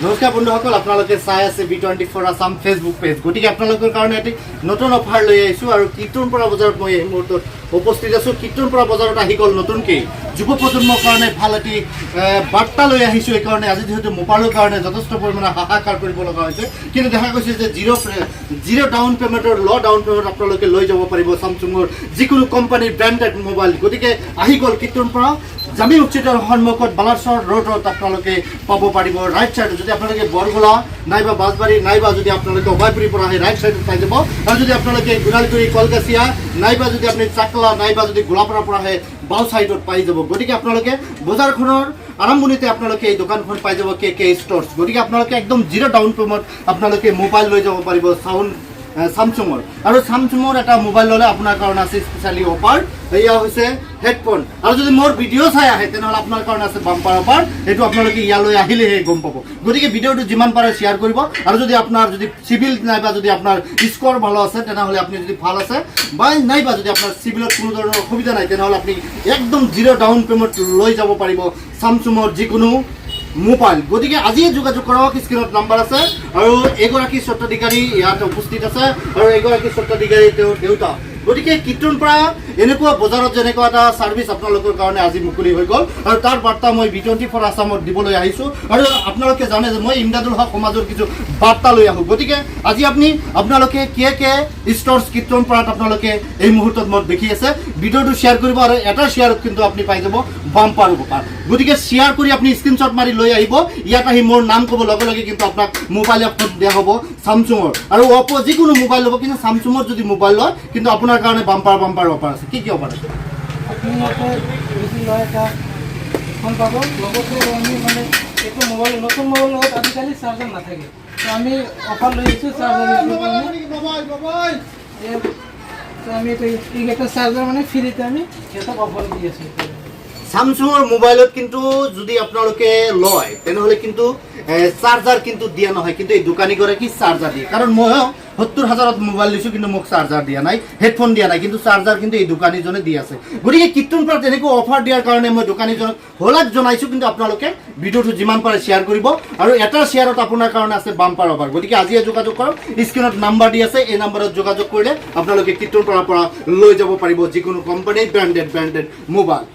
নমস্কাৰ বন্ধুসকল, আপোনালোকে চাই আছে B24 আসাম ফেচবুক পেজ। গতিকে আপোনালোকৰ কাৰণে এটি নতুন অফাৰ লৈ আহিছোঁ আৰু কীৰ্তনপুৰা বজাৰত মই এই মুহূৰ্তত উপস্থিত আছোঁ। কীৰ্তনপুৰা বজাৰত আহি গ'ল নতুনকৈ যুৱ প্ৰজন্মৰ কাৰণে ভাল এটি বাৰ্তা লৈ আহিছোঁ। এইকাৰণে আজি যিহেতু মোবাইলৰ কাৰণে যথেষ্ট পৰিমাণে হাহাকাৰ কৰিব লগা হৈছে, কিন্তু দেখা গৈছে যে জিৰ' ডাউন পে'মেণ্টৰ ডাউন পে'মেণ্ট আপোনালোকে লৈ যাব পাৰিব চামচুঙৰ যিকোনো কোম্পানীৰ ব্ৰেণ্ডেড মোবাইল। গতিকে আহি গ'ল কীৰ্তনপুৰা জামি মছজিদৰ সন্মুখত বালাসৰ ৰোডত আপোনালোকে পাব পাৰিব। ৰাইট ছাইডত যদি আপোনালোকে বৰগোলা নাইবা বাছবাৰী নাইবা যদি আপোনালোকে অভয়পুৰীৰ পৰা আহে ৰাইট ছাইডত পাই যাব, আৰু যদি আপোনালোকে গুড়ালগুৰি কলকাছিয়া নাইবা যদি আপুনি চাকলা নাইবা যদি গোলাপাৰাৰ পৰা আহে বাওঁ ছাইডত পাই যাব। গতিকে আপোনালোকে বজাৰখনৰ আৰম্ভণিতে আপোনালোকে এই দোকানখন পাই যাব কে ষ্ট'ৰ্ছ। গতিকে আপোনালোকে একদম জিৰ' ডাউন পে'মেণ্ট আপোনালোকে মোবাইল লৈ যাব পাৰিব চামচুঙৰ। আৰু চামচুঙৰ এটা মোবাইল ল'লে আপোনাৰ কাৰণে আছে স্পেচিয়েলি অফাৰ, এয়া হৈছে হেডফোন। আৰু যদি মোৰ ভিডিঅ' চাই আহে তেনেহ'লে আপোনাৰ কাৰণে আছে বাম্পাৰ অফাৰ, সেইটো আপোনালোকে ইয়ালৈ আহিলেহে গম পাব। গতিকে ভিডিঅ'টো যিমান পাৰে শ্বেয়াৰ কৰিব, আৰু যদি আপোনাৰ যদি চিভিল নাইবা যদি আপোনাৰ স্ক'ৰ ভাল আছে তেনেহ'লে আপুনি যদি ভাল আছে বা নাইবা যদি আপোনাৰ চিভিলত কোনো ধৰণৰ অসুবিধা নাই তেনেহ'লে আপুনি একদম জিৰ' ডাউন পে'মেণ্ট লৈ যাব পাৰিব চামচুঙৰ যিকোনো মোবাইল। গতিকে আজিয়ে যোগাযোগ কৰক, স্ক্ৰীণত নাম্বাৰ আছে আৰু এগৰাকী স্বত্বাধিকাৰী ইয়াত উপস্থিত আছে আৰু এগৰাকী স্বত্বাধিকাৰী তেওঁৰ দেউতা। গতিকে কীৰ্তনপুৰা এনেকুৱা বজাৰত যেনেকুৱা এটা ছাৰ্ভিচ আপোনালোকৰ কাৰণে আজি মুকলি হৈ গ'ল, আৰু তাৰ বাৰ্তা মই B24 আসামত দিবলৈ আহিছোঁ। আৰু আপোনালোকে জানে যে মই ইমদাদুল হক সমাজৰ কিছু বাৰ্তা লৈ আহোঁ। গতিকে আজি আপোনালোকে কে ষ্ট'ৰ্ছ কীৰ্তনপুৰাত আপোনালোকে এই মুহূৰ্তত মোক দেখি আছে। ভিডিঅ'টো শ্বেয়াৰ কৰিব, আৰু এটা শ্বেয়াৰত কিন্তু আপুনি পাই যাব বাম্পাৰ উপহাৰ। গতিকে শ্বেয়াৰ কৰি আপুনি স্ক্ৰীণশ্বট মাৰি লৈ আহিব, ইয়াত আহি মোৰ নাম ক'ব লগে লগে কিন্তু আপোনাক মোবাইল এখন দিয়া হ'ব চামচুঙৰ আৰু অপ' যিকোনো মোবাইল ল'ব, কিন্তু চামচুঙৰ যদি মোবাইল লয় কিন্তু আপোনাৰ কাৰণে বাম্পাৰ অফাৰ আছে। কি অফাৰ আছে? আপুনি ইয়াতে যদি লয় এটা ফোন পাব, লগতে আমি মানে এইটো মোবাইল নতুন মোবাইল লগত আজিকালি চাৰ্জাৰ নাথাকে, তো আমি অফাৰ লৈ আহিছোঁ চাৰ্জাৰ আমি এইটো চাৰ্জাৰ মানে ফ্ৰীতে আমি সিহঁতক অফাৰ দি আছোঁ। চামচুঙৰ মোবাইলত কিন্তু যদি আপোনালোকে লয় তেনেহ'লে কিন্তু চাৰ্জাৰ কিন্তু দিয়া নহয়, কিন্তু এই দোকানীগৰাকী চাৰ্জাৰ দিয়ে। কাৰণ ময়ো 70,000ত মোবাইল লৈছোঁ কিন্তু মোক চাৰ্জাৰ দিয়া নাই, হেডফোন দিয়া নাই, কিন্তু চাৰ্জাৰ কিন্তু এই দোকানীজনে দি আছে। গতিকে কীৰ্তনপুৰাত তেনেকৈ অফাৰ দিয়াৰ কাৰণে মই দোকানীজনক শলাগ জনাইছোঁ। কিন্তু আপোনালোকে ভিডিঅ'টো যিমান পাৰে শ্বেয়াৰ কৰিব, আৰু এটা শ্বেয়াৰত আপোনাৰ কাৰণে আছে বাম্পাৰ অফাৰ। গতিকে আজিয়ে যোগাযোগ কৰক, স্ক্ৰীণত নাম্বাৰ দি আছে, এই নাম্বাৰত যোগাযোগ কৰিলে আপোনালোকে কীৰ্তনপুৰাৰ পৰা লৈ যাব পাৰিব যিকোনো কোম্পানীৰ ব্ৰেণ্ডেড মোবাইল।